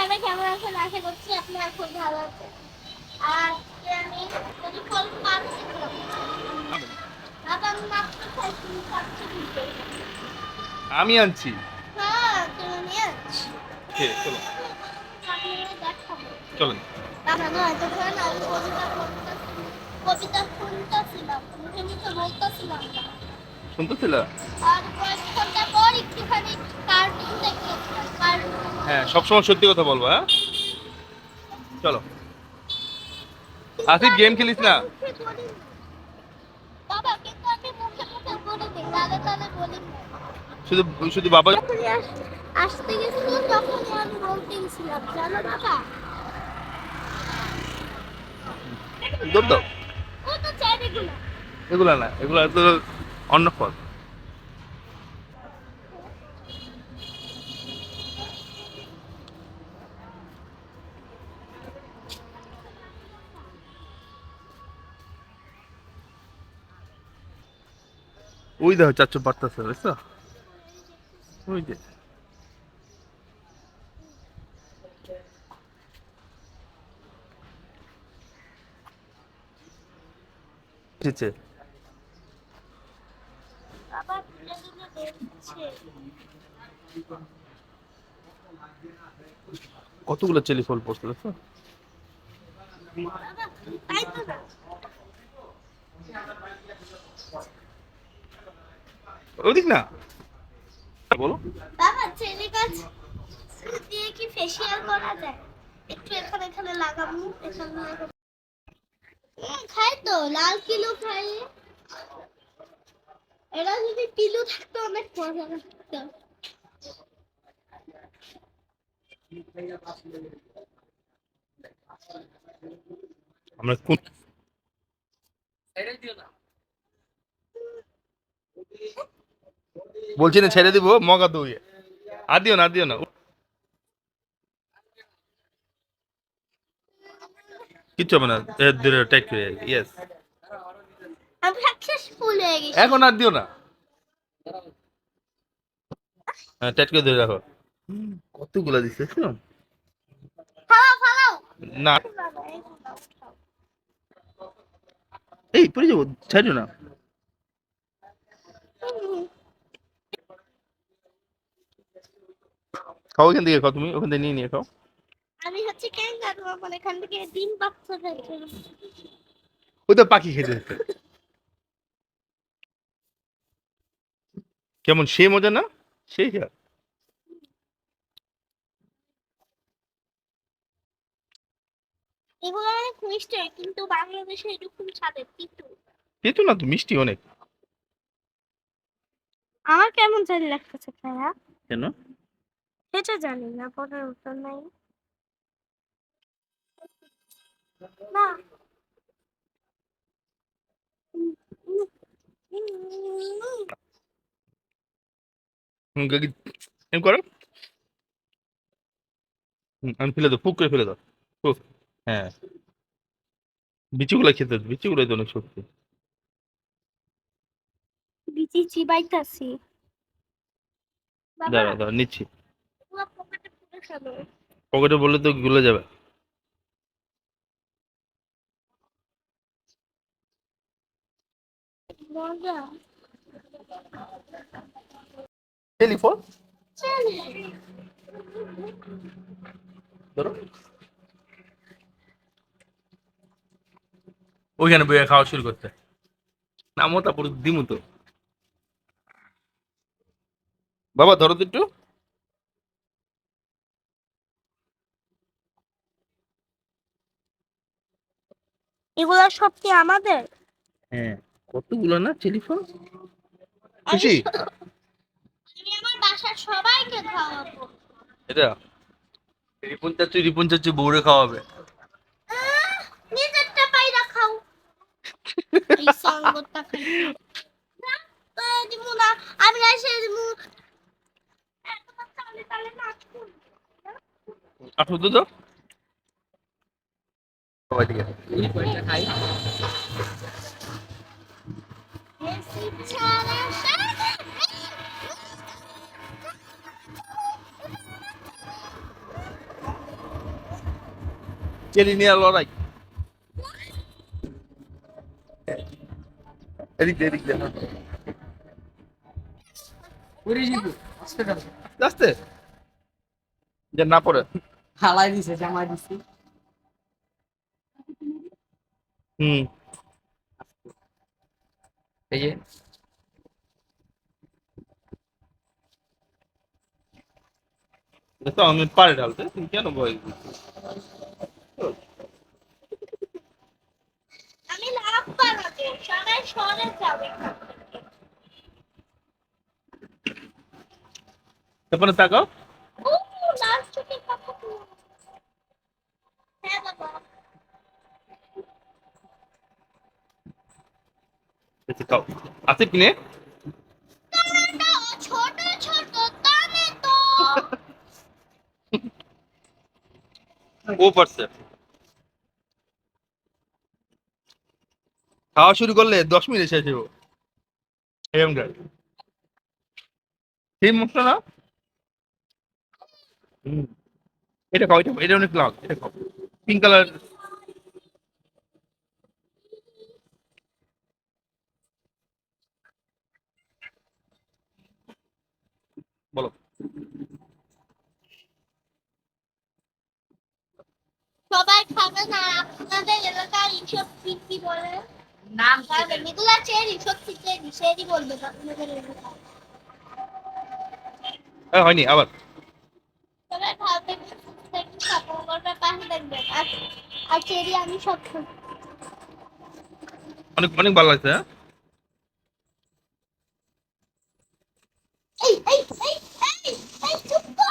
সবাই কেমন আছেন? আশা করছি আপনারা খুব ভালো আছেন। আজকে আমি ফল পাচ্ছি আমি মাত্র খাইছি খাচ্ছি দিতে। আমি আনছি। হ্যাঁ, তুমি নিয়ে আছি। চলো দেখাবো। চলেন। বাবা এতক্ষণ আমি কবিতা শুনতেছিলাম, মুখে মুখে বলতেছিলাম না। শুনতেছিল? আর কয়েক ঘন্টা পর একটুখানি কার্টুন দেখতেছিলাম, কার্টুন। হ্যাঁ, সবসময় সত্যি কথা বলবো। হ্যাঁ, চলো। আসিফ, গেম খেলিস না। বাবা কিন্তু আমি মুখে মুখে বলিনি, গালে গালে বলিনি। শুধু শুধু বাবা। যখনই আসতে গেছিল তখনই আমি বলতে গেছিলাম, জানো বাবা। দৌড় দাও। ও তো চাই এগুলো। এগুলা না, এগুলা তো অন্য ফল। ওই দেখো চাচ্চু পারতেছে, বুঝছো? ওই যে এসেছে। বাবা তুলে তুলে দেখছে। কতগুলো চেলি ফল পড়ছে, বুঝছো? বাবা তাই তো না। ওদিক না, বলো। বাবা চেরি গাছ দিয়ে কি ফেসিয়াল করা যায়? একটু এখানে এখানে লাগাবো, এখানে লাগাবো। খাই তো, লাল কিলো খাই। এরা যদি কিলো থাকতো অনেক মজা লাগতো। আমরা কোন বলছি না, ছেড়ে দিব মগা দইয়ে। আর দিও না, আর দিও না। কিচ্ছু হবে না, টেক ইয়েস। আমি সাকসেসফুল হয়ে গেছি। এখন আর দিও না। হ্যাঁ, টাইট করে ধরে রাখো। কতগুলা দিছে শোনো। ফালাও ফালাও। না, এই পড়ে যাবো, ছাড়িও না। খাও, এখান থেকে খাও, তুমি ওখান থেকে নিয়ে নিয়ে খাও। আমি হচ্ছে ক্যাঙ্গারু, আমার এখান থেকে ডিম বাচ্চা খাইছে। ওই তো পাখি খেতে দিতে। কেমন সে মজা না? সেই খেয়া। এগুলো অনেক মিষ্টি হয়, কিন্তু বাংলাদেশে এরকম স্বাদের কিন্তু খেতো না তো, মিষ্টি অনেক। আমার কেমন জানি লাগতেছে খায়া। কেন? সেটা জানি না, পরের উত্তর নাই। না। এম করো। আমি ফেলে দাও, ফুক করে ফেলে দাও। ফুক। হ্যাঁ, বিচিগুলো খেতে, বিচিগুলো তো অনেক শক্তি। বিচি চিবাইতাছি। বাবা দাঁড়া দাঁড়া, নিচ্ছি। পুরো পকেটে পুরে ফেলো। পকেটে বললে তো গুলে যাবে। মজা। টেলিফোন চলে। ধরো, ওইখানে বইয়া খাওয়া শুরু করতে। নামো তারপর দিমু তো। বাবা ধরো তো একটু। এগুলা সব কি আমাদের? হ্যাঁ, কতগুলো না টেলিফোন। আমি খুশি? আমি আমার বাসার সবাইকে খাওয়াবো। এটা রিপন চাচু বউরে খাওয়াবে। নিজেরটা পাইরা খাও। এই সঙ্গটা খাই না। দিমু না, আমি রাইসে দিমু। একদম তালে তালে নাচ করবো। আসো তো তো। সবাই দিকে এই কয়টা খাই। এসি ছাড়া সারা চেরি নিয়ে লড়াই। এদিক দিয়ে, এদিক দিয়ে, হ্যাঁ। আস্তে আস্তে, যে না পড়ে। হালাই দিছে, জামাই দিছে। হুম, এই যে এটা তো আমি পারে ঢালতে, তুমি কেন ভয়? আমি লাভ বানাবো, সবাই সরে যাবে। তারপরে তাকাও। ও লাস্ট চোখে পাপা। হ্যাঁ বাবা। এসে খাও। আসিফ কিনে টমেটো ছোট ছোট টমেটো। ও পারছে। খাওয়া শুরু করলে 10 মিনিট শেষ হইব। এরকম গাড়ি সেই মশলা না। হুম, এটা খাও, এটা অনেক লাল, এটা খাও। Pink colour. বলো। সবাই খাবে না, আপনাদের এলাকায় এইসব কি বলে? নাম খাবেন এগুলা চেরি, সত্যি চেরি, চেরি বলবে আপনাদের এলাকায়। হয়নি আবার। সবাই খাবে, একটু সাপোর্ট করবে, পাশে দেখবেন। আর চেরি আমি সব খাই। অনেক অনেক ভালো লাগছে, হ্যাঁ। এই চুপ কর।